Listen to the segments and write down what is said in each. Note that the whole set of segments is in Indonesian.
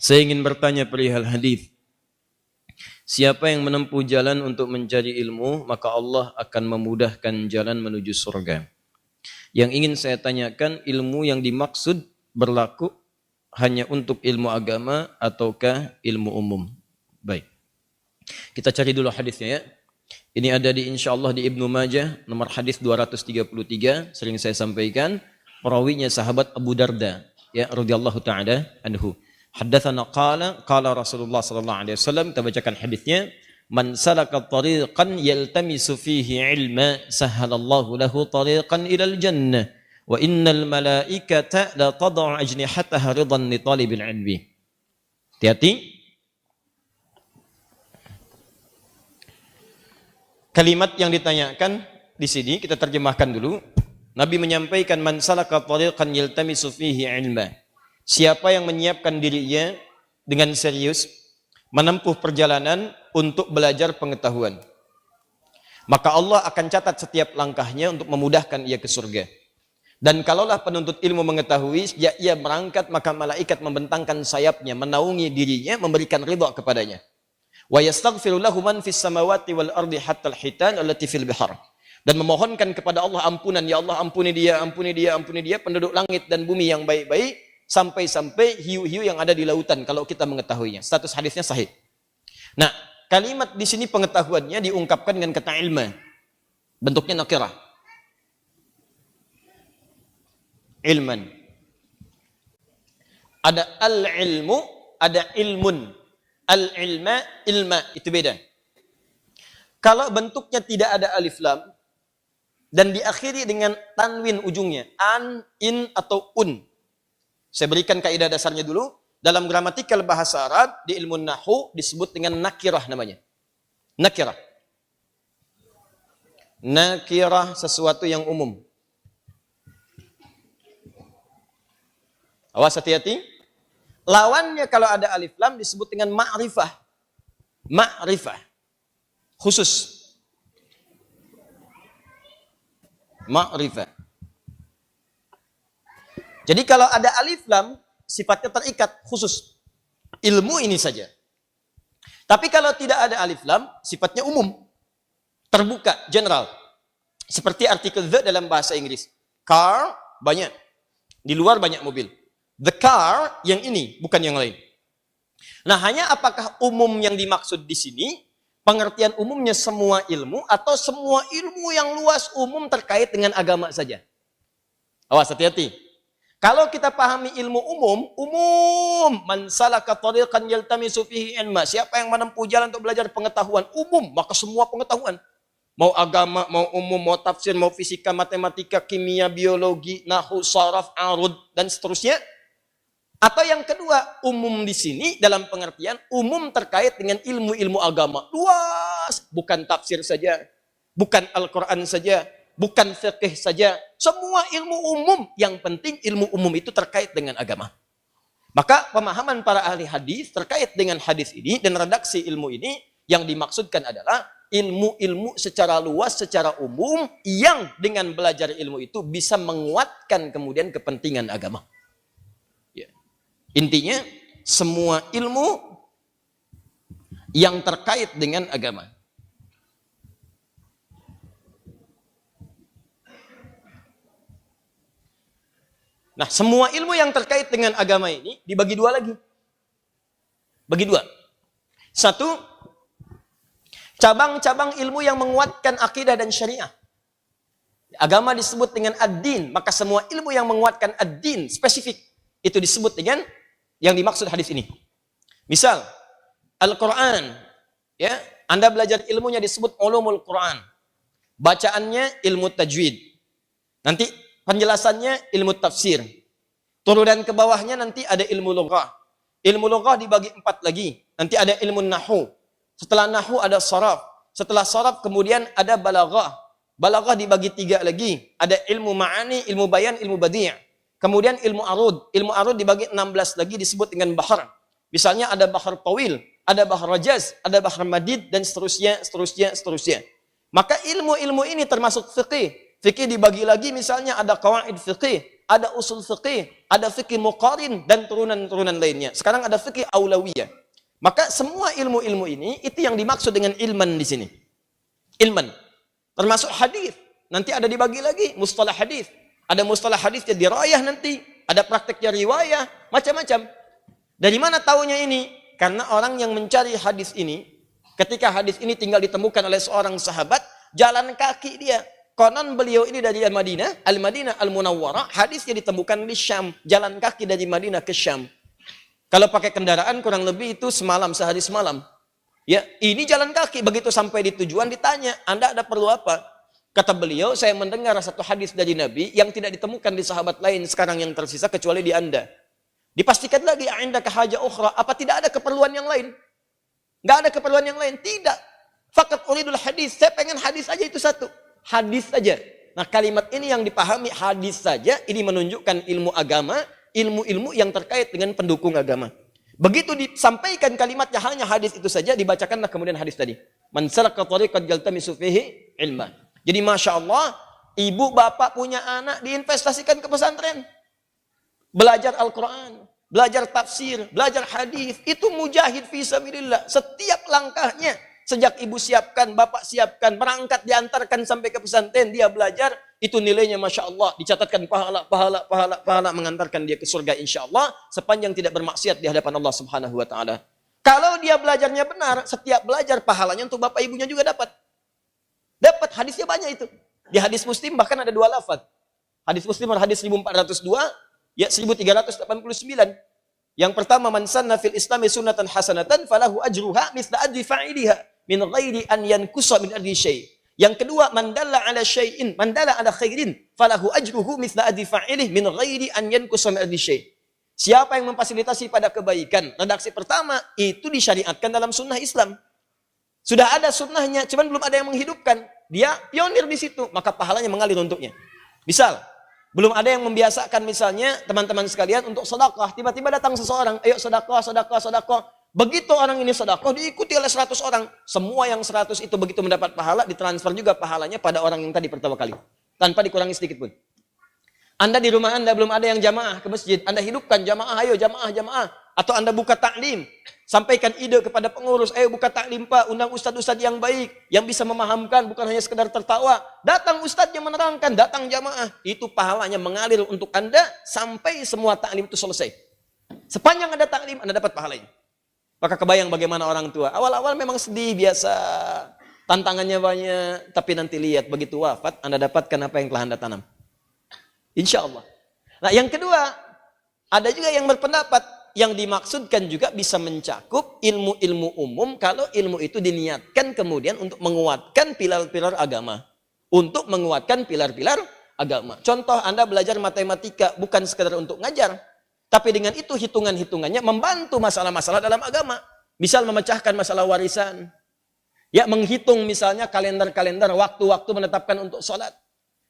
Saya ingin bertanya perihal hadis. Siapa yang menempuh jalan untuk mencari ilmu, maka Allah akan memudahkan jalan menuju surga. Yang ingin saya tanyakan, ilmu yang dimaksud berlaku hanya untuk ilmu agama ataukah ilmu umum? Baik. Kita cari dulu hadisnya ya. Ini ada di insyaallah di Ibnu Majah, nomor hadis 233, sering saya sampaikan. Perawinya sahabat Abu Darda, ya radhiyallahu taala anhu. Haddatsana qala Rasulullah sallallahu alaihi wasallam, kita bacakan hadisnya, man salaka tariqan yaltamisu fihi ilma sahhalallahu lahu tariqan ilal jannah wa innal malaikata la tad'u ajnihataha ridan li talibil ilmi. Hati-hati. Kalimat yang ditanyakan di sini kita terjemahkan dulu. Nabi menyampaikan man salaka tariqan yaltamisu fihi ilma. Siapa yang menyiapkan dirinya dengan serius menempuh perjalanan untuk belajar pengetahuan, maka Allah akan catat setiap langkahnya untuk memudahkan ia ke surga. Dan kalaulah penuntut ilmu mengetahui sejak ia berangkat, maka malaikat membentangkan sayapnya, menaungi dirinya, memberikan ridha kepadanya. Wa yastaghfiru lahu man fis samawati wal ardi hatta al-hitan allati fil bihar. Dan memohonkan kepada Allah ampunan, ya Allah ampuni dia, ampuni dia, ampuni dia, penduduk langit dan bumi yang baik-baik, sampai-sampai hiu-hiu yang ada di lautan kalau kita mengetahuinya. Status hadisnya sahih. Nah, kalimat di sini pengetahuannya diungkapkan dengan kata ilma. Bentuknya nakirah. Ilman. Ada al-ilmu, ada ilmun. Al-ilma, ilma, itu beda. Kalau bentuknya tidak ada alif lam dan diakhiri dengan tanwin ujungnya, an, in, atau un. Saya berikan kaidah dasarnya dulu. Dalam gramatikal bahasa Arab, di ilmu nahwu disebut dengan nakirah namanya. Nakirah. Nakirah sesuatu yang umum. Awas hati-hati. Lawannya kalau ada alif lam disebut dengan ma'rifah. Ma'rifah. Khusus. Ma'rifah. Jadi kalau ada alif lam, sifatnya terikat, khusus. Ilmu ini saja. Tapi kalau tidak ada alif lam, sifatnya umum. Terbuka, general. Seperti artikel the dalam bahasa Inggris. Car, banyak. Di luar banyak mobil. The car, yang ini, bukan yang lain. Nah, hanya apakah umum yang dimaksud di sini, pengertian umumnya semua ilmu, atau semua ilmu yang luas umum terkait dengan agama saja? Awas, hati-hati. Kalau kita pahami ilmu umum, man salaka tariqan yaltamisu fihi ilma, siapa yang menempuh jalan untuk belajar pengetahuan umum, maka semua pengetahuan. Mau agama, mau umum, mau tafsir, mau fisika, matematika, kimia, biologi, nahwu, saraf, arud, dan seterusnya. Atau yang kedua, umum di sini dalam pengertian umum terkait dengan ilmu-ilmu agama. Luas, bukan tafsir saja, bukan Al-Quran saja, bukan fiqh saja, semua ilmu umum. Yang penting ilmu umum itu terkait dengan agama. Maka pemahaman para ahli hadis terkait dengan hadis ini dan redaksi ilmu ini yang dimaksudkan adalah ilmu-ilmu secara luas, secara umum, yang dengan belajar ilmu itu bisa menguatkan kemudian kepentingan agama. Ya. Intinya semua ilmu yang terkait dengan agama. Nah, semua ilmu yang terkait dengan agama ini dibagi dua lagi. Bagi dua. Satu, cabang-cabang ilmu yang menguatkan akidah dan syariah. Agama disebut dengan ad-din, maka semua ilmu yang menguatkan ad-din spesifik itu disebut dengan yang dimaksud hadis ini. Misal, Al-Quran, ya, Anda belajar ilmunya disebut ulumul Quran. Bacaannya ilmu tajwid. Nanti penjelasannya ilmu tafsir. Turunan ke bawahnya nanti ada ilmu lughah. Ilmu lughah dibagi 4 lagi. Nanti ada ilmu nahwu. Setelah nahwu ada saraf. Setelah saraf kemudian ada balaghah. Balaghah dibagi 3 lagi. Ada ilmu ma'ani, ilmu bayan, ilmu badi'. Kemudian ilmu arud. Ilmu arud dibagi 16 lagi disebut dengan bahar. Misalnya ada bahar tawil, ada bahar rajaz, ada bahar madid, dan seterusnya, seterusnya, seterusnya. Maka ilmu-ilmu ini termasuk fiqih. Fikih dibagi lagi, misalnya ada qawaid fiqih, ada usul fiqih, ada fikih muqarin, dan turunan-turunan lainnya. Sekarang ada fikih aulawiyah. Maka semua ilmu-ilmu ini, itu yang dimaksud dengan ilman di sini. Ilman. Termasuk hadis. Nanti ada dibagi lagi, mustalah hadis. Ada mustalah hadisnya dirayah nanti, ada prakteknya riwayah, macam-macam. Dari mana taunya ini? Karena orang yang mencari hadis ini, ketika hadis ini tinggal ditemukan oleh seorang sahabat, jalan kaki dia. Konon beliau ini dari Al-Madinah Al-Munawwarah, hadisnya ditemukan di Syam, jalan kaki dari Madinah ke Syam. Kalau pakai kendaraan kurang lebih itu semalam, sehari semalam. Ya, ini jalan kaki. Begitu sampai di tujuan ditanya, Anda ada perlu apa? Kata beliau, saya mendengar satu hadis dari Nabi yang tidak ditemukan di sahabat lain sekarang yang tersisa kecuali di Anda. Dipastikan lagi, "Indaka haja ukhra?" Apa tidak ada keperluan yang lain? Enggak ada keperluan yang lain, tidak. Faqat uridul hadis, saya pengen hadis aja itu satu. Hadis saja. Nah, kalimat ini yang dipahami hadis saja, ini menunjukkan ilmu agama, ilmu-ilmu yang terkait dengan pendukung agama. Begitu disampaikan kalimatnya hanya hadis itu saja, dibacakanlah kemudian hadis tadi. Man salaka tariqan yaltamisu fihi ilma. Jadi Masya Allah, ibu bapak punya anak diinvestasikan ke pesantren. Belajar Al-Quran, belajar tafsir, belajar hadis, itu mujahid fi sabilillah. Setiap langkahnya, sejak ibu siapkan, bapak siapkan, berangkat diantarkan sampai ke pesantren, dia belajar, itu nilainya Masya Allah, dicatatkan pahala, mengantarkan dia ke surga insya Allah, sepanjang tidak bermaksiat di hadapan Allah Subhanahu Wa Taala. Kalau dia belajarnya benar, setiap belajar pahalanya untuk bapak ibunya juga dapat. Dapat, hadisnya banyak itu. Di hadis Muslim bahkan ada 2 lafaz. Hadis Muslim hadis 1402, ya 1389. Yang pertama, man sanna fil islami sunnatan hasanatan falahu ajruha mithla ajri fa'iliha min ghairi an yankusa min ajri syai'. Yang kedua, man dalla ala syai'in, man dalla ala khairin falahu ajruhu mithla ajri fa'ilih min ghairi an yankusa min ajri syai'. Siapa yang memfasilitasi pada kebaikan? Redaksi pertama itu disyariatkan dalam sunnah Islam. Sudah ada sunnahnya, cuman belum ada yang menghidupkan. Dia pionir di situ, maka pahalanya mengalir untuknya. Misal, belum ada yang membiasakan misalnya teman-teman sekalian untuk sedekah. Tiba-tiba datang seseorang, ayo sedekah. Begitu orang ini sedekah, diikuti oleh 100 orang. Semua yang 100 itu begitu mendapat pahala, ditransfer juga pahalanya pada orang yang tadi pertama kali. Tanpa dikurangi sedikit pun. Anda di rumah Anda belum ada yang jamaah ke masjid. Anda hidupkan jamaah, ayo jamaah. Atau Anda buka taklim. Sampaikan ide kepada pengurus, ayo buka taklim Pak, undang ustadz-ustadz yang baik, yang bisa memahamkan, bukan hanya sekedar tertawa. Datang ustadz yang menerangkan, datang jamaah. Itu pahalanya mengalir untuk Anda sampai semua taklim itu selesai. Sepanjang ada taklim, Anda dapat pahalanya. Maka kebayang bagaimana orang tua. Awal-awal memang sedih, biasa. Tantangannya banyak, tapi nanti lihat, begitu wafat, Anda dapatkan apa yang telah Anda tanam. Insya Allah. Nah, yang kedua, ada juga yang berpendapat, yang dimaksudkan juga bisa mencakup ilmu-ilmu umum kalau ilmu itu diniatkan kemudian untuk menguatkan pilar-pilar agama. Untuk menguatkan pilar-pilar agama. Contoh, Anda belajar matematika bukan sekedar untuk ngajar, tapi dengan itu hitungan-hitungannya membantu masalah-masalah dalam agama. Misal memecahkan masalah warisan. Ya, menghitung misalnya kalender-kalender, waktu-waktu menetapkan untuk sholat.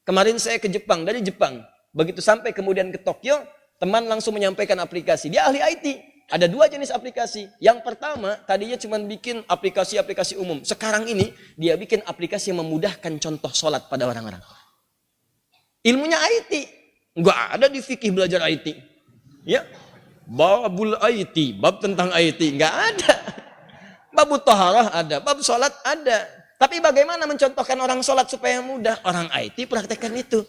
Kemarin saya ke Jepang, dari Jepang. Begitu sampai kemudian ke Tokyo, teman langsung menyampaikan aplikasi. Dia ahli IT. Ada 2 jenis aplikasi. Yang pertama, tadinya cuma bikin aplikasi-aplikasi umum. Sekarang ini, dia bikin aplikasi yang memudahkan contoh sholat pada orang-orang. Ilmunya IT. Nggak ada di fikih belajar IT. Ya, babul IT, bab tentang IT. Nggak ada. Babut taharah ada, bab sholat ada. Tapi bagaimana mencontohkan orang sholat supaya mudah? Orang IT praktekkan itu.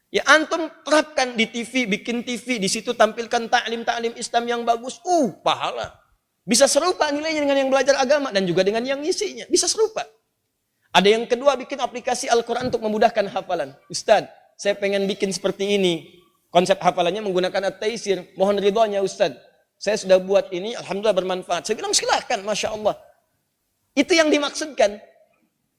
Ya, antum terapkan di TV, bikin TV, di situ tampilkan taklim Islam yang bagus. Pahala. Bisa serupa nilainya dengan yang belajar agama dan juga dengan yang ngisinya. Bisa serupa. Ada yang kedua, bikin aplikasi Al-Quran untuk memudahkan hafalan. Ustadz, saya pengen bikin seperti ini. Konsep hafalannya menggunakan at-taisir. Mohon ridhonya Ustadz. Saya sudah buat ini, alhamdulillah bermanfaat. Saya bilang silahkan, Masya Allah. Itu yang dimaksudkan.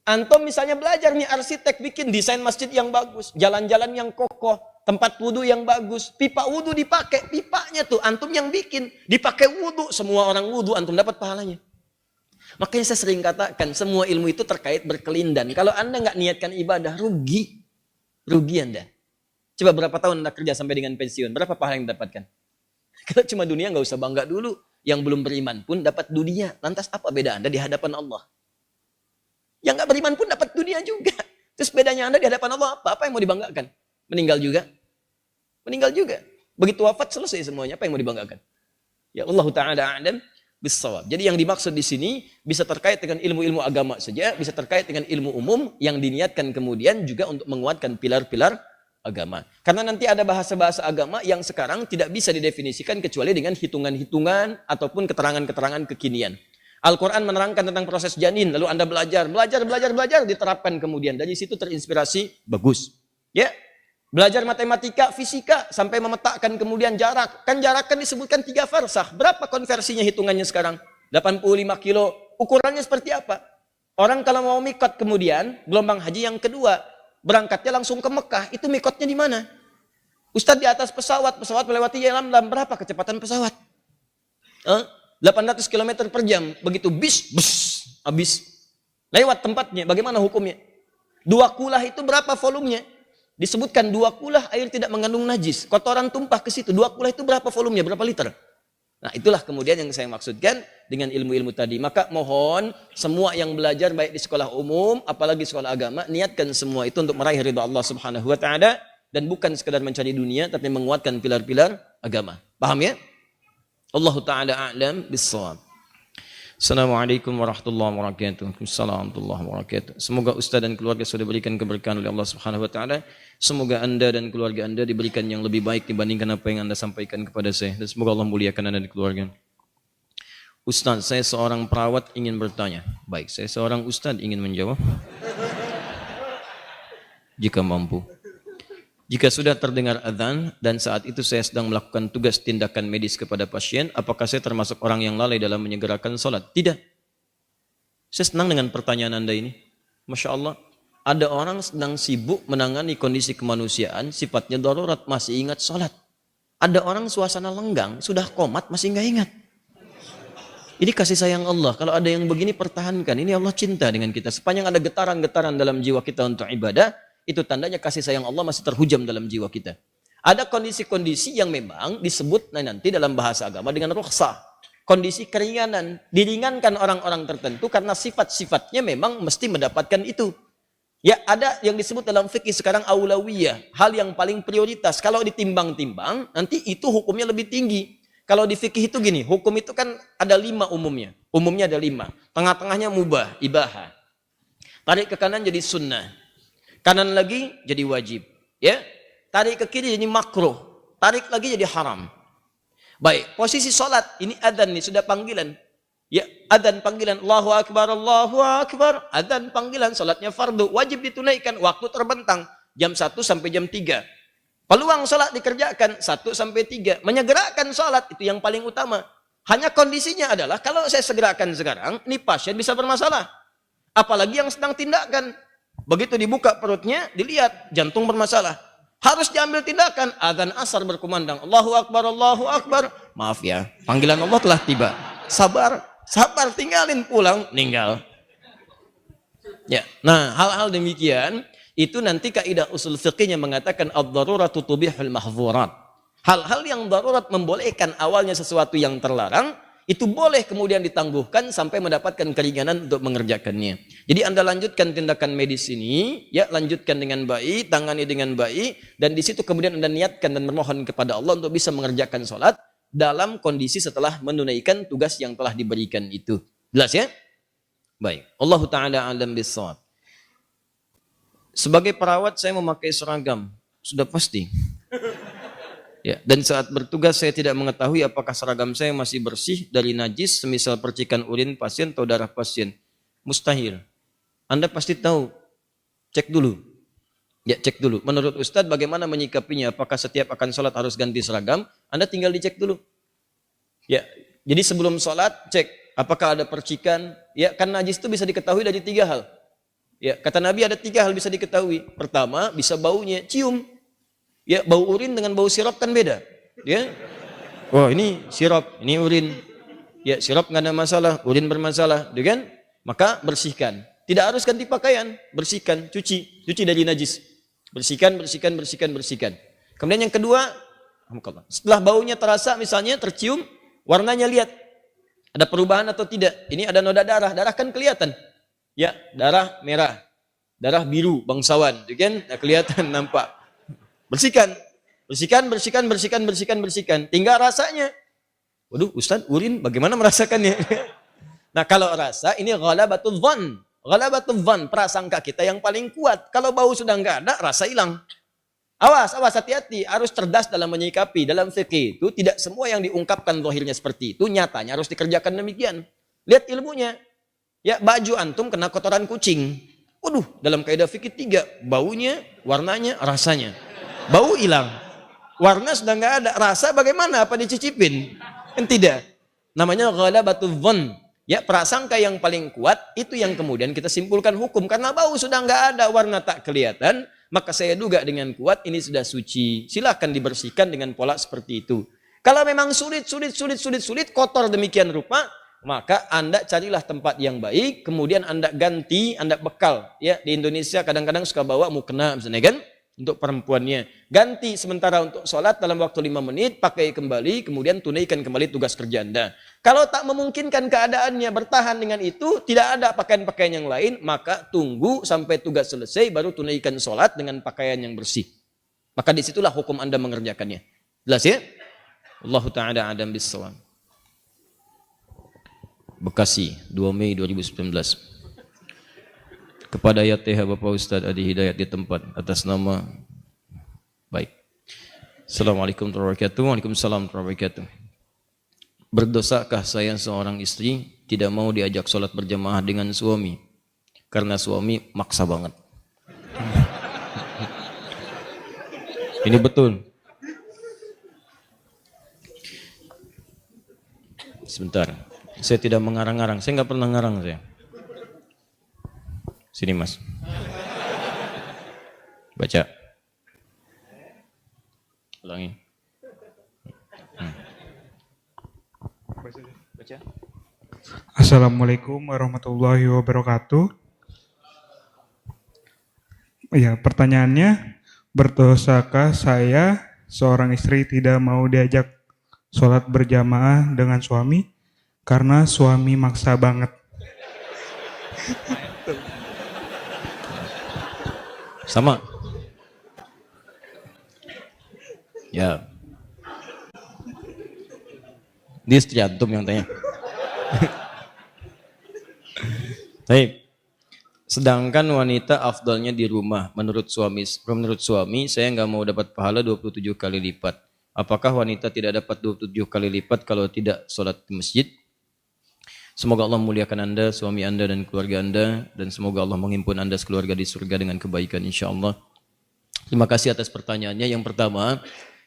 Antum misalnya belajar nih arsitek, bikin desain masjid yang bagus, jalan-jalan yang kokoh, tempat wudhu yang bagus, pipa wudhu dipakai, pipanya tuh antum yang bikin, dipakai wudhu, semua orang wudhu, antum dapat pahalanya. Makanya saya sering katakan, semua ilmu itu terkait berkelindan. Kalau Anda nggak niatkan ibadah, rugi Anda. Coba berapa tahun Anda kerja sampai dengan pensiun, berapa pahala yang dapatkan? Kalau cuma dunia nggak usah bangga dulu, yang belum beriman pun dapat dunia. Lantas apa beda Anda di hadapan Allah? Yang nggak beriman pun dapat dunia juga. Terus bedanya Anda di hadapan Allah apa? Apa yang mau dibanggakan? Meninggal juga? meninggal juga. Begitu wafat selesai semuanya, apa yang mau dibanggakan? Ya Allah Ta'ala a'lam bis-shawab. Jadi yang dimaksud di sini bisa terkait dengan ilmu-ilmu agama saja, bisa terkait dengan ilmu umum yang diniatkan kemudian juga untuk menguatkan pilar-pilar agama. Karena nanti ada bahasa-bahasa agama yang sekarang tidak bisa didefinisikan kecuali dengan hitungan-hitungan ataupun keterangan-keterangan kekinian. Al-Quran menerangkan tentang proses janin, lalu Anda belajar, diterapkan kemudian. Dari situ terinspirasi, bagus. Ya, belajar matematika, fisika, sampai memetakan kemudian jarak. Kan jarak kan disebutkan 3 farsah. Berapa konversinya hitungannya sekarang? 85 kilo. Ukurannya seperti apa? Orang kalau mau mikot kemudian, gelombang haji yang kedua, berangkatnya langsung ke Mekah. Itu mikotnya di mana? Ustadz di atas pesawat melewati Yalamlam. Berapa kecepatan pesawat? 800 km per jam. Begitu habis. Lewat tempatnya. Bagaimana hukumnya? 2 kulah itu berapa volumenya? Disebutkan 2 kulah air tidak mengandung najis. Kotoran tumpah ke situ. 2 kulah itu berapa volumenya? Berapa liter? Nah, itulah kemudian yang saya maksudkan dengan ilmu-ilmu tadi. Maka mohon semua yang belajar baik di sekolah umum, apalagi sekolah agama, niatkan semua itu untuk meraih ridha Allah Subhanahu wa taala dan bukan sekadar mencari dunia tapi menguatkan pilar-pilar agama. Paham ya? Allah Ta'ala a'lam bis-shawab. Assalamualaikum warahmatullahi wabarakatuh. Assalamualaikum warahmatullahi wabarakatuh. Semoga Ustaz dan keluarga sudah diberikan keberkahan oleh Allah Subhanahu wa taala. Semoga Anda dan keluarga Anda diberikan yang lebih baik dibandingkan apa yang Anda sampaikan kepada saya. Dan semoga Allah muliakan Anda dan keluarga. Ustaz, saya seorang perawat ingin bertanya. Baik, saya seorang ustaz ingin menjawab. Jika mampu. Jika sudah terdengar azan dan saat itu saya sedang melakukan tugas tindakan medis kepada pasien, apakah saya termasuk orang yang lalai dalam menyegerakan sholat? Tidak. Saya senang dengan pertanyaan Anda ini. Masya Allah. Ada orang sedang sibuk menangani kondisi kemanusiaan, sifatnya darurat, masih ingat sholat. Ada orang suasana lenggang, sudah komat, masih nggak ingat. Ini kasih sayang Allah. Kalau ada yang begini, pertahankan. Ini Allah cinta dengan kita. Sepanjang ada getaran-getaran dalam jiwa kita untuk ibadah, itu tandanya kasih sayang Allah masih terhujam dalam jiwa kita. Ada kondisi-kondisi yang memang disebut nanti dalam bahasa agama dengan rukhsah. Kondisi keringanan. Diringankan orang-orang tertentu karena sifat-sifatnya memang mesti mendapatkan itu. Ya, ada yang disebut dalam fikih sekarang aulawiyah. Hal yang paling prioritas. Kalau ditimbang-timbang, nanti itu hukumnya lebih tinggi. Kalau di fikih itu gini, hukum itu kan ada 5 umumnya. Umumnya ada 5. Tengah-tengahnya mubah, ibaha. Tarik ke kanan jadi sunnah. Kanan lagi jadi wajib. Ya, tarik ke kiri jadi makruh. Tarik lagi jadi haram. Baik, posisi sholat. Ini adzan nih, sudah panggilan. Ya, adzan panggilan. Allahu Akbar, Allahu Akbar. Adzan panggilan, sholatnya fardu. Wajib ditunaikan, waktu terbentang. Jam 1 sampai jam 3. Peluang sholat dikerjakan 1 sampai 3. Menyegerakan sholat, itu yang paling utama. Hanya kondisinya adalah, kalau saya segerakan sekarang, ini pasien bisa bermasalah. Apalagi yang sedang tindakan. Begitu dibuka perutnya, dilihat jantung bermasalah. Harus diambil tindakan. Adzan asar berkumandang. Allahu Akbar, Allahu Akbar. Maaf ya, panggilan Allah telah tiba. Sabar, tinggalin pulang, meninggal. Ya, nah hal-hal demikian itu nanti kaidah usul fikihnya mengatakan ad-daruratu tubihul mahdzurat. Hal-hal yang darurat membolehkan awalnya sesuatu yang terlarang, itu boleh kemudian ditangguhkan sampai mendapatkan keringanan untuk mengerjakannya. Jadi Anda lanjutkan tindakan medis ini, ya lanjutkan dengan baik, tangani dengan baik, dan di situ kemudian Anda niatkan dan memohon kepada Allah untuk bisa mengerjakan sholat dalam kondisi setelah menunaikan tugas yang telah diberikan itu. Jelas ya? Baik. Allah Ta'ala alam bis-shawab. Sebagai perawat saya memakai seragam. Sudah pasti. Ya, dan saat bertugas saya tidak mengetahui apakah seragam saya masih bersih dari najis, semisal percikan urin pasien atau darah pasien. Mustahil. Anda pasti tahu. Cek dulu. Ya, cek dulu. Menurut Ustadz bagaimana menyikapinya? Apakah setiap akan sholat harus ganti seragam? Anda tinggal dicek dulu. Ya, jadi sebelum sholat cek apakah ada percikan. Ya, kan najis itu bisa diketahui dari 3 hal. Ya, kata Nabi ada 3 hal bisa diketahui. Pertama, bisa baunya, cium. Ya, bau urin dengan bau sirop kan beda. Ya. Oh, ini sirop, ini urin. Ya, sirop nggak ada masalah, urin bermasalah, ya kan? Maka bersihkan. Tidak harus ganti pakaian, bersihkan, cuci dari najis. Bersihkan. Kemudian yang kedua, setelah baunya terasa misalnya tercium, warnanya lihat ada perubahan atau tidak. Ini ada noda darah kan kelihatan. Ya, darah merah, darah biru bangsawan, ya kan? Nah, kelihatan nampak. Bersihkan. Bersihkan. Tinggal rasanya. Waduh, Ustaz, urin bagaimana merasakannya? Nah, kalau rasa ini ghalabatul dhann. Ghalabatul dhann, prasangka kita yang paling kuat. Kalau bau sudah enggak ada, rasa hilang. Awas, hati-hati, harus cerdas dalam menyikapi. Dalam fikih itu tidak semua yang diungkapkan zahirnya seperti itu, nyatanya harus dikerjakan demikian. Lihat ilmunya. Ya, baju antum kena kotoran kucing. Waduh, dalam kaidah fikih 3, baunya, warnanya, rasanya. Bau hilang. Warna sudah enggak ada, rasa bagaimana? Apa dicicipin? Kan tidak. Namanya ghalabatul dhann. Ya, prasangka yang paling kuat itu yang kemudian kita simpulkan hukum karena bau sudah enggak ada, warna tak kelihatan, maka saya duga dengan kuat ini sudah suci. Silakan dibersihkan dengan pola seperti itu. Kalau memang sulit, kotor demikian rupa, maka Anda carilah tempat yang baik, kemudian Anda ganti, Anda bekal. Ya, di Indonesia kadang-kadang suka bawa mukena misalnya kan? Untuk perempuannya. Ganti sementara untuk sholat dalam waktu 5 menit, pakai kembali, kemudian tunaikan kembali tugas kerja Anda. Kalau tak memungkinkan keadaannya bertahan dengan itu, tidak ada pakaian-pakaian yang lain, maka tunggu sampai tugas selesai, baru tunaikan sholat dengan pakaian yang bersih. Maka disitulah hukum Anda mengerjakannya. Jelas ya? Allah Ta'ala adam bisawab. Bekasi, 2 Mei 2019. Kepada YTH Bapak Ustadz Adi Hidayat di tempat atas nama baik. Assalamualaikum warahmatullahi wabarakatuh. Waalaikumsalam warahmatullahi wabarakatuh. Berdosakah saya seorang istri tidak mau diajak sholat berjamaah dengan suami karena suami maksa banget? Ini betul. Sebentar, saya tidak mengarang-arang. Saya nggak pernah ngarang saya. Sini mas. Baca. Ulangi. Baca. Assalamualaikum warahmatullahi wabarakatuh. Ya, pertanyaannya, berdosakah saya seorang istri tidak mau diajak sholat berjamaah dengan suami karena suami maksa banget? Sama. Ya. Dia istri antum yang tanya. Baik. Sedangkan wanita afdalnya di rumah. Menurut suami saya nggak mau dapat pahala 27 kali lipat. Apakah wanita tidak dapat 27 kali lipat kalau tidak sholat di masjid? Semoga Allah memuliakan Anda, suami Anda dan keluarga Anda, dan semoga Allah menghimpun Anda sekeluarga di surga dengan kebaikan insyaAllah. Terima kasih atas pertanyaannya. Yang pertama,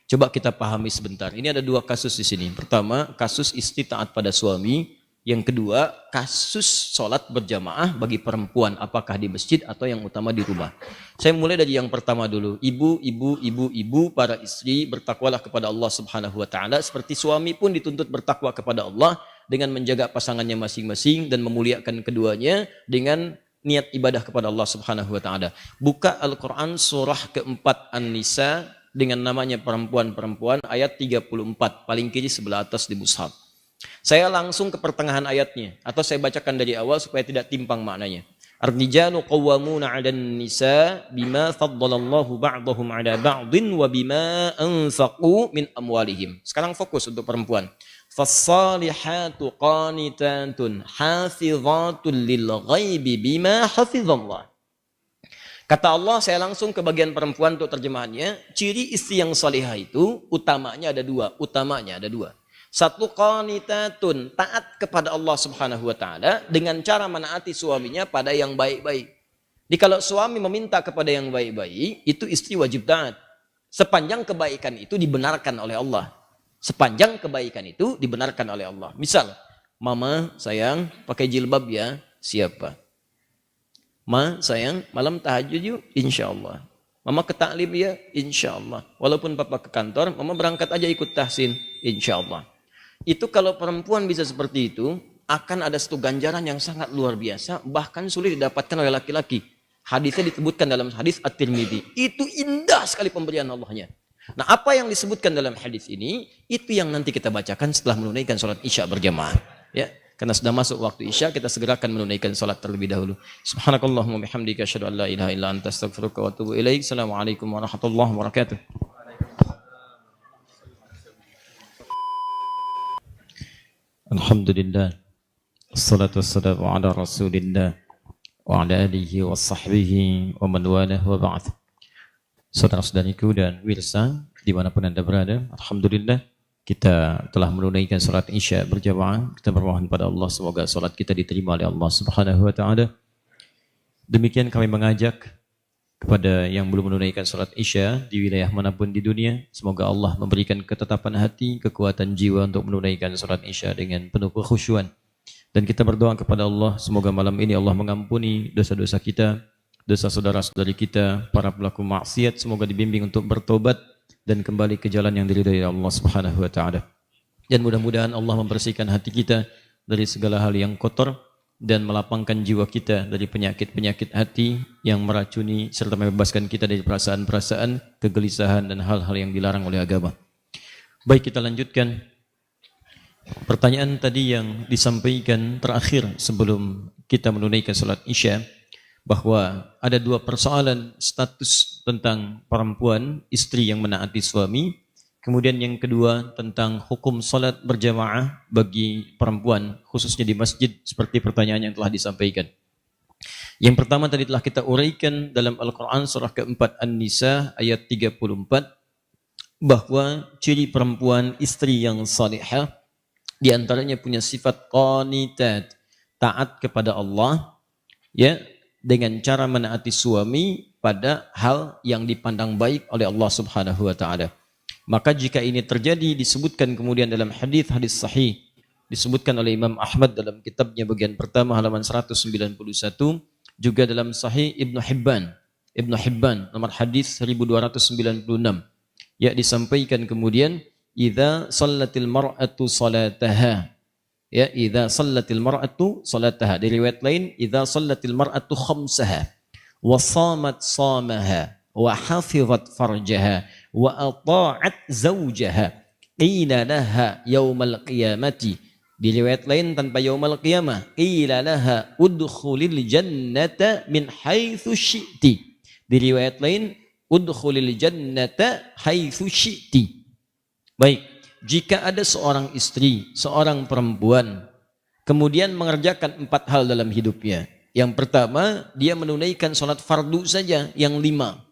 coba kita pahami sebentar. Ini ada 2 kasus di sini. Pertama, kasus istri taat pada suami. Yang kedua, kasus sholat berjamaah bagi perempuan, apakah di masjid atau yang utama di rumah. Saya mulai dari yang pertama dulu. Ibu, para istri, bertakwalah kepada Allah Subhanahu wa Ta'ala. Seperti suami pun dituntut bertakwa kepada Allah dengan menjaga pasangannya masing-masing dan memuliakan keduanya dengan niat ibadah kepada Allah Subhanahu wa Ta'ala. Buka Al-Quran surah keempat An-Nisa dengan namanya perempuan-perempuan ayat 34, paling kiri sebelah atas di mushaf. Saya langsung ke pertengahan ayatnya atau saya bacakan dari awal supaya tidak timpang maknanya. Ar-rijalu qawwamuna 'alan nisa bima faddalallahu ba'dahum 'ala ba'din wa bima anfaqu min amwalihim. Sekarang fokus untuk perempuan. Fas-salihatu qanitatun hafizatun lil ghaibi bima hafizallah. Kata Allah, saya langsung ke bagian perempuan untuk terjemahannya. Ciri istri yang salihah itu utamanya ada dua. Satu, qanitatun, taat kepada Allah Subhanahu wa Ta'ala dengan cara menaati suaminya pada yang baik-baik. Jadi kalau suami meminta kepada yang baik-baik, itu istri wajib taat. Sepanjang kebaikan itu dibenarkan oleh Allah. Misal, mama sayang pakai jilbab ya, siapa? Ma sayang malam tahajud yuk, insya Allah. Mama ke taklim ya, insya Allah. Walaupun papa ke kantor, mama berangkat aja ikut tahsin, insya Allah. Itu kalau perempuan bisa seperti itu, akan ada satu ganjaran yang sangat luar biasa, bahkan sulit didapatkan oleh laki-laki. Hadisnya disebutkan dalam hadis At-Tirmidzi. Itu indah sekali pemberian Allahnya. Nah, apa yang disebutkan dalam hadis ini, itu yang nanti kita bacakan setelah menunaikan sholat Isya berjamaah. Ya, karena sudah masuk waktu Isya, kita segerakan menunaikan sholat terlebih dahulu. Subhanakallahumma bihamdika asyhadu an la ilaha illa anta astaghfiruka wa atubu ilaik. Assalamualaikum warahmatullahi wabarakatuh. Alhamdulillah. Assalatu wassalamu ala Rasulillah wa ala alihi wa sahbihi wa man walah wa ba'd. Saudara-saudariku dan wirsa dimanapun Anda berada, Alhamdulillah kita telah menunaikan salat Isya berjamaah. Kita bermohon pada Allah semoga salat kita diterima oleh Allah Subhanahu wa taala. Demikian kami mengajak kepada yang belum menunaikan salat Isya di wilayah manapun di dunia, semoga Allah memberikan ketetapan hati, kekuatan jiwa untuk menunaikan salat Isya dengan penuh kekhusyuan. Dan kita berdoa kepada Allah, semoga malam ini Allah mengampuni dosa-dosa kita, dosa saudara-saudari kita, para pelaku maksiat, semoga dibimbing untuk bertobat dan kembali ke jalan yang diridhai Allah Subhanahu wa taala. Dan mudah-mudahan Allah membersihkan hati kita dari segala hal yang kotor dan melapangkan jiwa kita dari penyakit-penyakit hati yang meracuni serta membebaskan kita dari perasaan-perasaan, kegelisahan dan hal-hal yang dilarang oleh agama. Baik, kita lanjutkan. Pertanyaan tadi yang disampaikan terakhir sebelum kita menunaikan salat Isya, bahwa ada dua persoalan status tentang perempuan, istri yang menaati suami. Kemudian yang kedua tentang hukum salat berjamaah bagi perempuan khususnya di masjid, seperti pertanyaan yang telah disampaikan. Yang pertama tadi telah kita uraikan dalam Al-Quran surah keempat An-Nisa ayat 34, bahwa ciri perempuan istri yang salihah di antaranya punya sifat qanitat, taat kepada Allah, ya, dengan cara menaati suami pada hal yang dipandang baik oleh Allah Subhanahu wa taala. Maka jika ini terjadi, disebutkan kemudian dalam hadis-hadis sahih, disebutkan oleh Imam Ahmad dalam kitabnya bagian pertama halaman 191, juga dalam sahih Ibnu Hibban nomor hadis 1296, ya, disampaikan kemudian idza shallatil mar'atu salataha, ya, idza shallatil mar'atu salataha, di riwayat lain idza shallatil mar'atu khamsaha wa shamat shamaha wa hafizat farjaha wa ata'at zawjaha qila laha yaumal qiyamati, di riwayat lain tanpa yaumal qiyamah, qila laha udkhulil jannata min haitsu syi'ti, di riwayat lain udkhulil jannata haitsu syi'ti. Baik, jika ada seorang istri, seorang perempuan kemudian mengerjakan 4 hal dalam hidupnya. Yang pertama, dia menunaikan sholat fardu saja yang 5.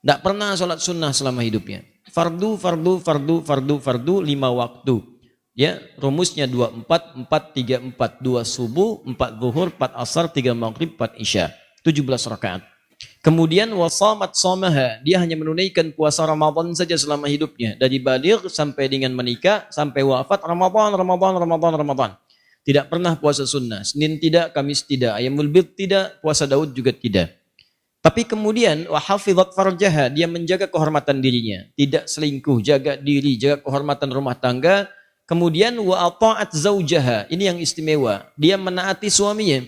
Tidak pernah sholat sunnah selama hidupnya. Fardu 5 waktu. Ya, rumusnya 24, 4, 3, 4. 2 subuh, 4 zuhur, 4 asar, 3 maghrib, 4 isya. 17 rakaat. Kemudian wasamat somaha, dia hanya menunaikan puasa Ramadan saja selama hidupnya. Dari baligh sampai dengan menikah, sampai wafat, Ramadan. Tidak pernah puasa sunnah. Senin tidak, Kamis tidak, Ayyamul Bid tidak, puasa Daud juga tidak. Tapi kemudian wahafizat farjaha, dia menjaga kehormatan dirinya, tidak selingkuh, jaga diri, jaga kehormatan rumah tangga. Kemudian wa ata'at zaujaha, ini yang istimewa, dia menaati suaminya,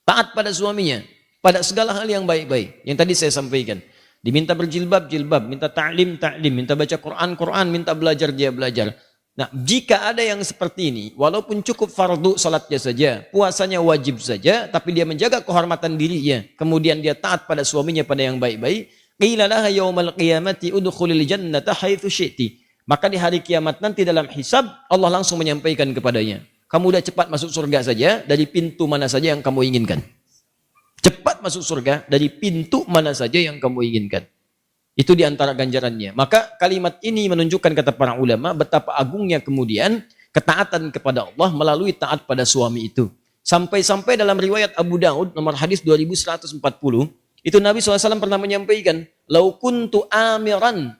taat pada suaminya pada segala hal yang baik-baik. Yang tadi saya sampaikan, diminta berjilbab, jilbab, minta ta'lim, minta baca Quran, minta belajar, dia belajar. Nah, jika ada yang seperti ini, walaupun cukup fardu salatnya saja, puasanya wajib saja, tapi dia menjaga kehormatan dirinya, kemudian dia taat pada suaminya pada yang baik-baik, qila laha yaumal qiyamati udkhulil jannata haitsu syi'ti. Maka di hari kiamat nanti dalam hisab, Allah langsung menyampaikan kepadanya, kamu udah cepat masuk surga saja dari pintu mana saja yang kamu inginkan. Cepat masuk surga dari pintu mana saja yang kamu inginkan. Itu diantara ganjarannya. Maka kalimat ini menunjukkan, kata para ulama, betapa agungnya kemudian ketaatan kepada Allah melalui taat pada suami itu. Sampai-sampai dalam riwayat Abu Daud nomor hadis 2140, itu Nabi SAW pernah menyampaikan, lau kuntu amiran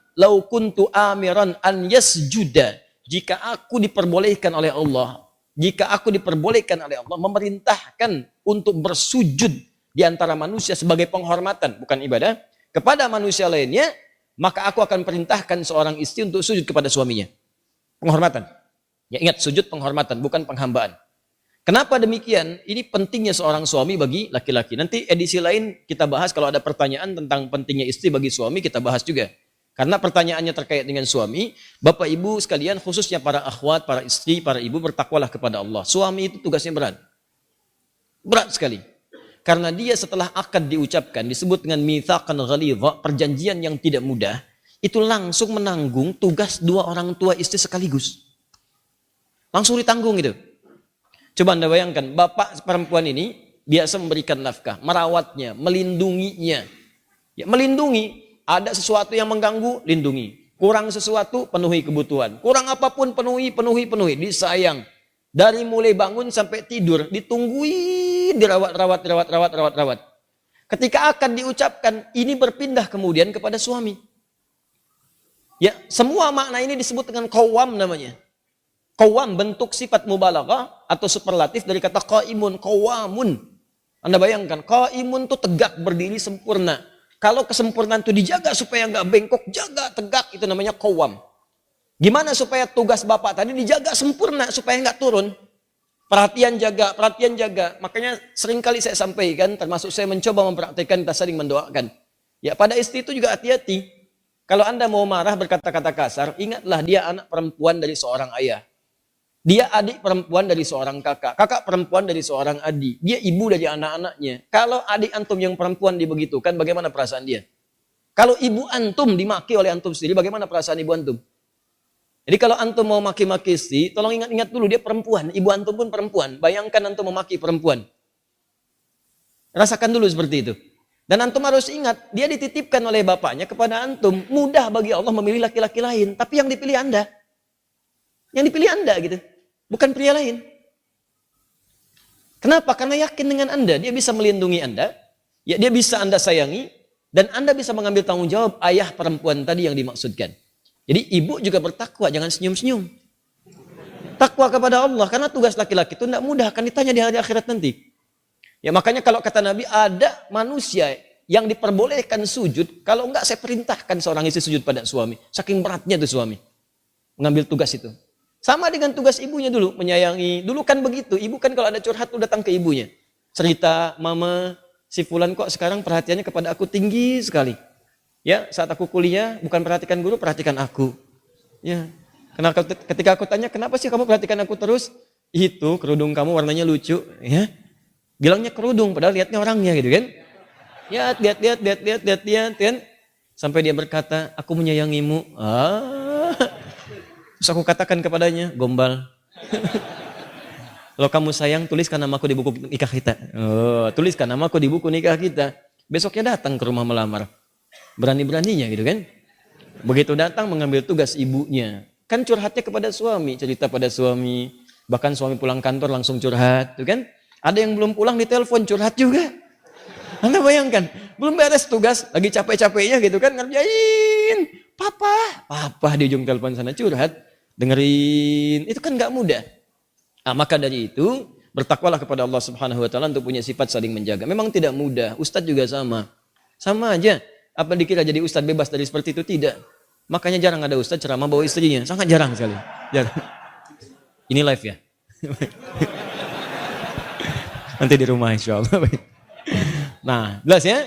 an yasjuda, jika aku diperbolehkan oleh Allah memerintahkan untuk bersujud di antara manusia sebagai penghormatan, bukan ibadah, kepada manusia lainnya, maka aku akan perintahkan seorang istri untuk sujud kepada suaminya. Penghormatan. Ya, ingat, sujud penghormatan, bukan penghambaan. Kenapa demikian? Ini pentingnya seorang suami bagi laki-laki. Nanti edisi lain kita bahas, kalau ada pertanyaan tentang pentingnya istri bagi suami, kita bahas juga. Karena pertanyaannya terkait dengan suami, Bapak Ibu sekalian, khususnya para akhwat, para istri, para ibu, bertakwalah kepada Allah. Suami itu tugasnya berat. Berat sekali. Karena dia setelah akad diucapkan, disebut dengan mitsaqan ghalidha, perjanjian yang tidak mudah, itu langsung menanggung tugas 2 orang tua istri sekaligus. Langsung ditanggung gitu. Coba Anda bayangkan, bapak perempuan ini biasa memberikan nafkah, merawatnya, melindunginya. Ya, melindungi, ada sesuatu yang mengganggu, lindungi. Kurang sesuatu, penuhi kebutuhan. Kurang apapun, penuhi. Disayang. Dari mulai bangun sampai tidur, ditungguin, dirawat. Ketika akan diucapkan, ini berpindah kemudian kepada suami. Ya, semua makna ini disebut dengan qawwam namanya. Qawwam bentuk sifat mubalaghah atau superlatif dari kata qaimun, qawwamun. Anda bayangkan, qaimun itu tegak, berdiri sempurna. Kalau kesempurnaan itu dijaga supaya nggak bengkok, jaga tegak, itu namanya qawwam. Gimana supaya tugas bapak tadi dijaga sempurna supaya nggak turun? Perhatian jaga. Makanya seringkali saya sampaikan, termasuk saya mencoba mempraktikkan, kita sering mendoakan. Ya, pada istri itu juga hati-hati. Kalau Anda mau marah berkata-kata kasar, ingatlah dia anak perempuan dari seorang ayah. Dia adik perempuan dari seorang kakak. Kakak perempuan dari seorang adik. Dia ibu dari anak-anaknya. Kalau adik antum yang perempuan dibegitukan, bagaimana perasaan dia? Kalau ibu antum dimaki oleh antum sendiri, bagaimana perasaan ibu antum? Jadi kalau antum mau maki-maki istri, tolong ingat-ingat dulu dia perempuan, ibu antum pun perempuan. Bayangkan antum memaki perempuan. Rasakan dulu seperti itu. Dan antum harus ingat, dia dititipkan oleh bapaknya kepada antum. Mudah bagi Allah memilih laki-laki lain, tapi yang dipilih Anda. Yang dipilih Anda gitu, bukan pria lain. Kenapa? Karena yakin dengan Anda, dia bisa melindungi Anda, ya dia bisa Anda sayangi, dan Anda bisa mengambil tanggung jawab ayah perempuan tadi yang dimaksudkan. Jadi ibu juga bertakwa, jangan senyum-senyum. Takwa kepada Allah, karena tugas laki-laki itu tidak mudah, akan ditanya di hari akhirat nanti. Ya makanya kalau kata Nabi, ada manusia yang diperbolehkan sujud, kalau enggak saya perintahkan seorang istri sujud pada suami. Saking beratnya tuh suami, mengambil tugas itu. Sama dengan tugas ibunya dulu, menyayangi. Dulu kan begitu, ibu kan kalau ada curhat tuh datang ke ibunya. Cerita, mama, si fulan kok sekarang perhatiannya kepada aku tinggi sekali. Ya, saat aku kuliah, bukan perhatikan guru, perhatikan aku. Ya, karena ketika aku tanya, kenapa sih kamu perhatikan aku terus? Itu, kerudung kamu warnanya lucu. Ya, bilangnya kerudung, padahal lihatnya orangnya gitu kan. Ya, lihat, kan. Sampai dia berkata, aku menyayangimu. Terus aku katakan kepadanya, gombal. Kalau kamu sayang, tuliskan namaku di buku nikah kita. Tuliskan namaku di buku nikah kita. Besoknya datang ke rumah melamar. Berani-beraninya gitu kan. Begitu datang mengambil tugas ibunya. Kan curhatnya kepada suami, cerita pada suami. Bahkan suami pulang kantor langsung curhat, gitu kan. Ada yang belum pulang ditelepon curhat juga. Anda bayangkan, belum beres tugas, lagi capek-capeknya gitu kan, ngerjain. Papa di ujung telepon sana curhat, dengerin. Itu kan gak mudah. Nah, maka dari itu, bertakwalah kepada Allah Subhanahu wa taala untuk punya sifat saling menjaga. Memang tidak mudah, ustadz juga sama. Sama aja. Apa dikira jadi ustadz bebas dari seperti itu? Tidak. Makanya jarang ada ustadz ceramah bawa istrinya. Sangat jarang sekali. Jarang. Ini live ya. Nanti di rumah insya Allah. Nah, jelas ya?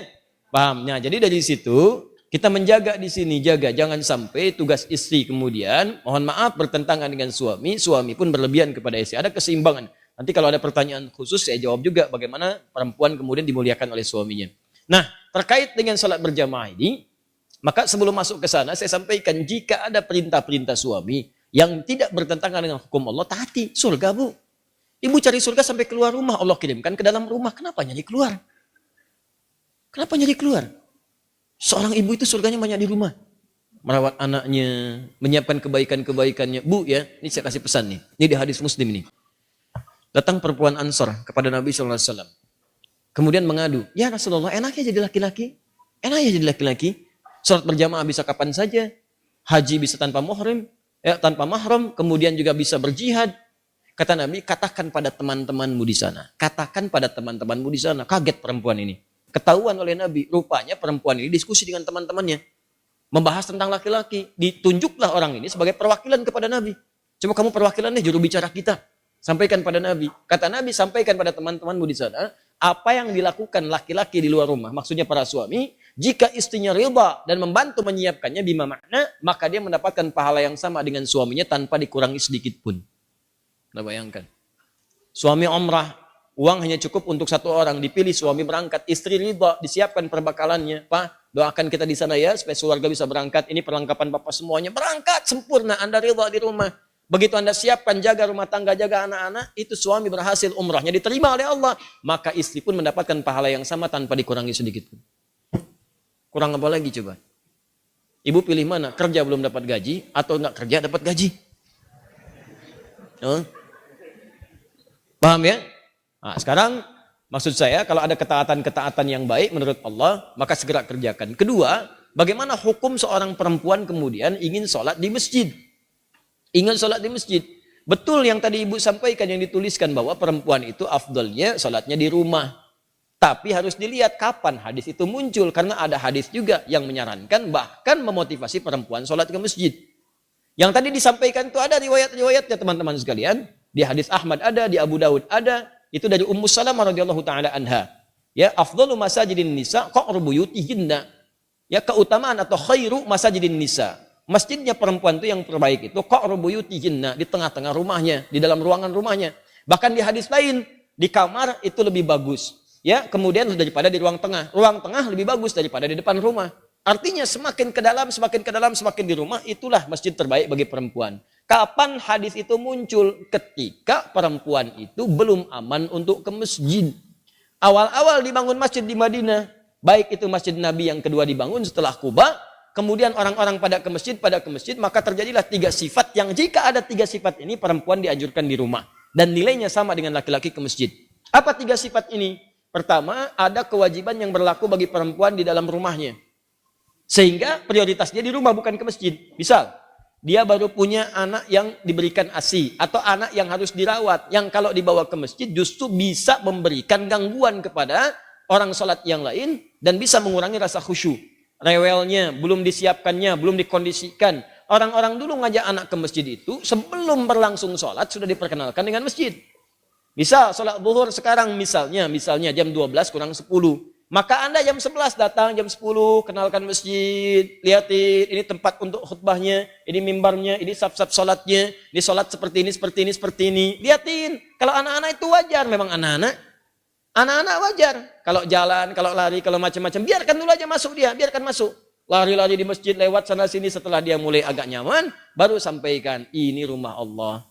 Pahamnya. Jadi dari situ kita menjaga di sini, jaga jangan sampai tugas istri kemudian mohon maaf bertentangan dengan suami, suami pun berlebihan kepada istri. Ada keseimbangan. Nanti kalau ada pertanyaan khusus saya jawab juga bagaimana perempuan kemudian dimuliakan oleh suaminya. Nah, terkait dengan salat berjamaah ini, maka sebelum masuk ke sana saya sampaikan jika ada perintah-perintah suami yang tidak bertentangan dengan hukum Allah, taati. Surga, Bu. Ibu cari surga sampai keluar rumah, Allah kirimkan ke dalam rumah. Kenapa nyari keluar? Kenapa nyari keluar? Seorang ibu itu surganya banyak di rumah. Merawat anaknya, menyiapkan kebaikan-kebaikannya. Bu ya, ini saya kasih pesan nih. Ini di hadis Muslim ini. Datang perempuan Ansar kepada Nabi SAW. Kemudian mengadu, ya Rasulullah enaknya jadi laki-laki. Enaknya jadi laki-laki. Salat berjamaah bisa kapan saja. Haji bisa tanpa mahram. Tanpa mahram. Kemudian juga bisa berjihad. Kata Nabi, katakan pada teman-temanmu di sana. Katakan pada teman-temanmu di sana. Kaget perempuan ini. Ketahuan oleh Nabi, rupanya perempuan ini diskusi dengan teman-temannya. Membahas tentang laki-laki. Ditunjuklah orang ini sebagai perwakilan kepada Nabi. Coba kamu perwakilan deh, juru bicara kita. Sampaikan pada Nabi. Kata Nabi, sampaikan pada teman-temanmu di sana. Apa yang dilakukan laki-laki di luar rumah. Maksudnya para suami. Jika istrinya ridha dan membantu menyiapkannya bima makna. Maka dia mendapatkan pahala yang sama dengan suaminya tanpa dikurangi sedikit pun. Nah, bayangkan. Suami umrah. Uang hanya cukup untuk satu orang. Dipilih suami berangkat. Istri ridha. Disiapkan perbekalannya. Pak, doakan kita di sana ya. Supaya keluarga bisa berangkat. Ini perlengkapan bapak semuanya. Berangkat sempurna. Anda ridha di rumah. Begitu Anda siapkan jaga rumah tangga, jaga anak-anak, itu suami berhasil umrahnya diterima oleh Allah. Maka istri pun mendapatkan pahala yang sama tanpa dikurangi sedikit pun. Kurang apa lagi coba? Ibu pilih mana? Kerja belum dapat gaji atau enggak kerja dapat gaji? Paham ya? Nah, sekarang maksud saya kalau ada ketaatan-ketaatan yang baik menurut Allah, maka segera kerjakan. Kedua, bagaimana hukum seorang perempuan kemudian ingin sholat di masjid? Ingin sholat di masjid. Betul yang tadi ibu sampaikan yang dituliskan bahwa perempuan itu afdalnya sholatnya di rumah. Tapi harus dilihat kapan hadis itu muncul. Karena ada hadis juga yang menyarankan bahkan memotivasi perempuan sholat ke masjid. Yang tadi disampaikan itu ada riwayat-riwayatnya teman-teman sekalian. Di hadis Ahmad ada, di Abu Daud ada. Itu dari Ummu Salamah radhiyallahu taala anha. Ya, afdalu masajidin nisa qa'ru buyutihinna. Ya, keutamaan atau khairu masajidin nisa. Masjidnya perempuan itu yang terbaik itu qa'ru buyutihinna, di tengah-tengah rumahnya, di dalam ruangan rumahnya. Bahkan di hadis lain, di kamar itu lebih bagus. Ya, kemudian daripada di ruang tengah. Ruang tengah lebih bagus daripada di depan rumah. Artinya semakin ke dalam, semakin ke dalam, semakin di rumah, itulah masjid terbaik bagi perempuan. Kapan hadis itu muncul? Ketika perempuan itu belum aman untuk ke masjid. Awal-awal dibangun masjid di Madinah, baik itu masjid Nabi yang kedua dibangun setelah Quba, kemudian orang-orang pada ke masjid, maka terjadilah 3 sifat yang jika ada 3 sifat ini perempuan dianjurkan di rumah. Dan nilainya sama dengan laki-laki ke masjid. Apa 3 sifat ini? Pertama, ada kewajiban yang berlaku bagi perempuan di dalam rumahnya. Sehingga prioritas dia di rumah bukan ke masjid. Misal, dia baru punya anak yang diberikan ASI atau anak yang harus dirawat. Yang kalau dibawa ke masjid justru bisa memberikan gangguan kepada orang sholat yang lain dan bisa mengurangi rasa khusyuk. Rewelnya, belum disiapkannya, belum dikondisikan. Orang-orang dulu ngajak anak ke masjid itu sebelum berlangsung sholat sudah diperkenalkan dengan masjid. Misal sholat zuhur sekarang misalnya jam 12 kurang 10. Maka Anda jam 11 datang, jam 10 kenalkan masjid, lihatin ini tempat untuk khutbahnya, ini mimbarnya, ini saf-saf sholatnya, ini sholat seperti ini, seperti ini, seperti ini. Lihatin, kalau anak-anak itu wajar, memang anak-anak wajar. Kalau jalan, kalau lari, kalau macam-macam, biarkan dulu aja masuk dia, biarkan masuk. Lari-lari di masjid, lewat sana-sini, setelah dia mulai agak nyaman, baru sampaikan, ini rumah Allah.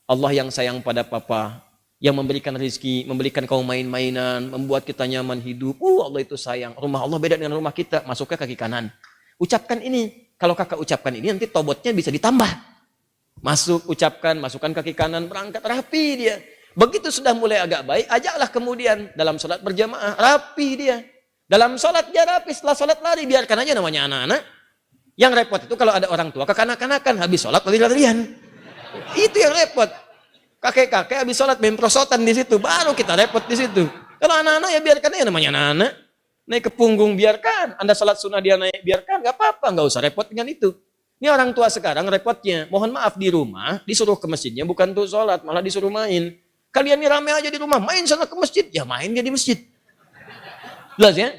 Allah yang sayang pada papa. Yang memberikan rezeki, memberikan kau main-mainan, membuat kita nyaman hidup. Allah itu sayang. Rumah Allah beda dengan rumah kita. Masuknya kaki kanan. Ucapkan ini. Kalau kakak ucapkan ini, nanti tobotnya bisa ditambah. Masuk, ucapkan, masukkan kaki kanan, berangkat, rapi dia. Begitu sudah mulai agak baik, ajaklah kemudian dalam sholat berjamaah, rapi dia. Dalam sholat dia rapi, setelah sholat lari, biarkan aja namanya anak-anak. Yang repot itu kalau ada orang tua kekanak-kanakan, habis sholat lari-larian. Itu yang repot. Kakek-kakek habis sholat main prosotan di situ, baru kita repot di situ. Kalau anak-anak ya biarkan aja namanya anak-anak. Naik ke punggung biarkan, Anda sholat sunnah dia naik biarkan, nggak apa-apa, nggak usah repot dengan itu. Ini orang tua sekarang repotnya, mohon maaf di rumah disuruh ke masjidnya bukan untuk sholat, malah disuruh main. Kalian ini rame aja di rumah, main sana ke masjid, ya main dia di masjid. Jelas ya?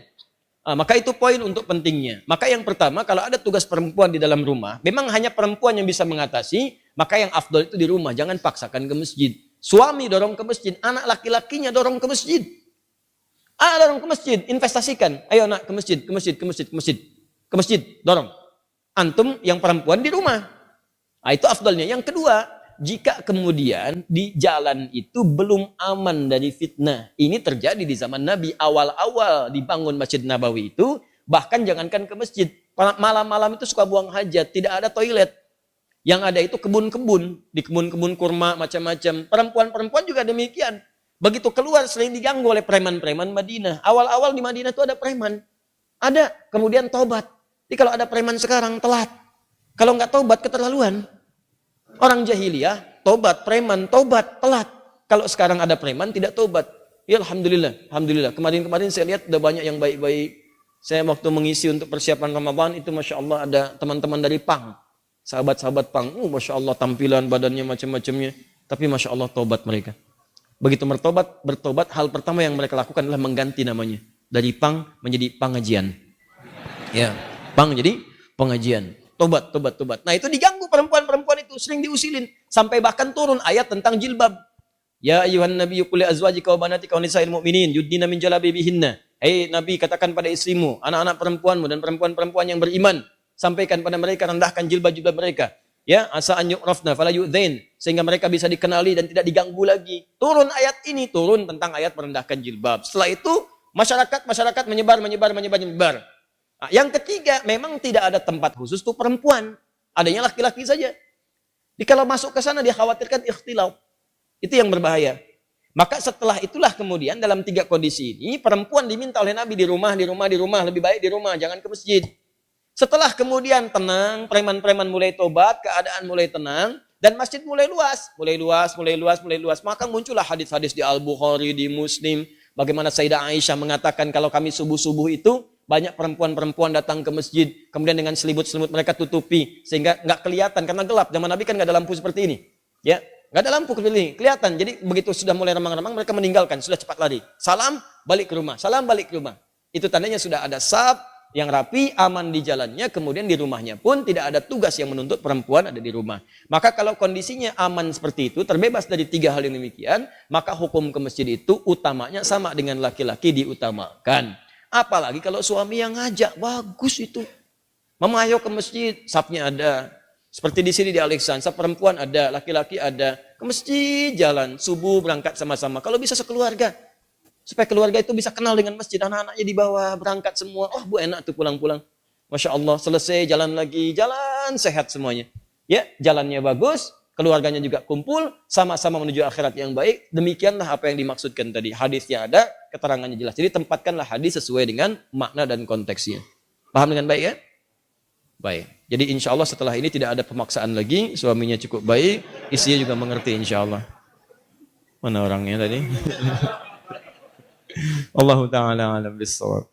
Maka itu poin untuk pentingnya. Maka yang pertama, kalau ada tugas perempuan di dalam rumah, memang hanya perempuan yang bisa mengatasi, maka yang afdol itu di rumah, jangan paksakan ke masjid. Suami dorong ke masjid, anak laki-lakinya dorong ke masjid. Dorong ke masjid, investasikan. Ayo nak ke masjid, ke masjid, ke masjid, ke masjid. Ke masjid, dorong. Antum yang perempuan di rumah. Itu afdolnya. Yang kedua, jika kemudian di jalan itu belum aman dari fitnah. Ini terjadi di zaman Nabi. Awal-awal dibangun Masjid Nabawi itu, bahkan jangankan ke masjid. Malam-malam itu suka buang hajat, tidak ada toilet. Yang ada itu kebun-kebun. Di kebun-kebun kurma, macam-macam. Perempuan-perempuan juga demikian. Begitu keluar sering diganggu oleh preman-preman Madinah. Awal-awal di Madinah itu ada preman. Ada, kemudian tobat. Jadi kalau ada preman sekarang, telat. Kalau nggak tobat, keterlaluan. Orang jahiliyah, tobat, preman, tobat, telat. Kalau sekarang ada preman, tidak tobat. Ya Alhamdulillah, Alhamdulillah. Kemarin-kemarin saya lihat ada banyak yang baik-baik. Saya waktu mengisi untuk persiapan Ramadan, itu Masya Allah ada teman-teman dari PANG. Sahabat-sahabat PANG, Masya Allah tampilan badannya macam-macamnya. Tapi Masya Allah tobat mereka. Begitu bertobat, hal pertama yang mereka lakukan adalah mengganti namanya. Dari PANG menjadi pengajian. Ya, PANG jadi pengajian. Tobat. Nah itu diganggu perempuan-perempuan itu, sering diusilin. Sampai bahkan turun ayat tentang jilbab. Ya ayuhan nabiyyu qul li azwajika wa banatika wa nisa'il mu'minin yudnina min jalabibihinna. Hei Nabi, katakan pada istrimu, anak-anak perempuanmu dan perempuan-perempuan yang beriman, sampaikan pada mereka, rendahkan jilbab-jilbab mereka. Ya, asa an yu'rafna fala yu'dzain, sehingga mereka bisa dikenali dan tidak diganggu lagi. Turun ayat ini, turun tentang ayat merendahkan jilbab. Setelah itu masyarakat menyebar. Nah, yang ketiga, memang tidak ada tempat khusus untuk perempuan. Adanya laki-laki saja. Jadi kalau masuk ke sana dia khawatirkan ikhtilaf. Itu yang berbahaya. Maka setelah itulah kemudian dalam 3 kondisi ini perempuan diminta oleh Nabi di rumah, lebih baik di rumah, jangan ke masjid. Setelah kemudian tenang, preman-preman mulai tobat, keadaan mulai tenang, dan masjid mulai luas. Maka muncullah hadis-hadis di Al-Bukhari, di Muslim, bagaimana Sayyidah Aisyah mengatakan kalau kami subuh-subuh itu banyak perempuan-perempuan datang ke masjid, kemudian dengan selimut-selimut mereka tutupi sehingga nggak kelihatan karena gelap. Zaman Nabi kan nggak ada lampu seperti ini, ya nggak ada lampu seperti ini, kelihatan. Jadi begitu sudah mulai remang-remang mereka meninggalkan, sudah cepat lari. Salam balik ke rumah. Itu tandanya sudah ada saf yang rapi, aman di jalannya, kemudian di rumahnya pun tidak ada tugas yang menuntut perempuan ada di rumah. Maka kalau kondisinya aman seperti itu, terbebas dari 3 hal yang demikian, maka hukum ke masjid itu utamanya sama dengan laki-laki diutamakan. Apalagi kalau suami yang ngajak, bagus itu. Mama ayo ke masjid, safnya ada. Seperti di sini di Alexan, saf perempuan ada, laki-laki ada. Ke masjid jalan, subuh berangkat sama-sama. Kalau bisa sekeluarga. Supaya keluarga itu bisa kenal dengan masjid. Anak-anaknya dibawa, berangkat semua. Oh bu enak tuh pulang-pulang. Masya Allah, selesai jalan lagi. Jalan sehat semuanya. Ya, jalannya bagus. Keluarganya juga kumpul. Sama-sama menuju akhirat yang baik. Demikianlah apa yang dimaksudkan tadi. Hadisnya ada, keterangannya jelas. Jadi tempatkanlah hadis sesuai dengan makna dan konteksnya. Paham dengan baik ya? Baik. Jadi insya Allah setelah ini tidak ada pemaksaan lagi. Suaminya cukup baik. Istrinya juga mengerti insya Allah. Mana orangnya tadi? Allahu ta'ala alam bissawab.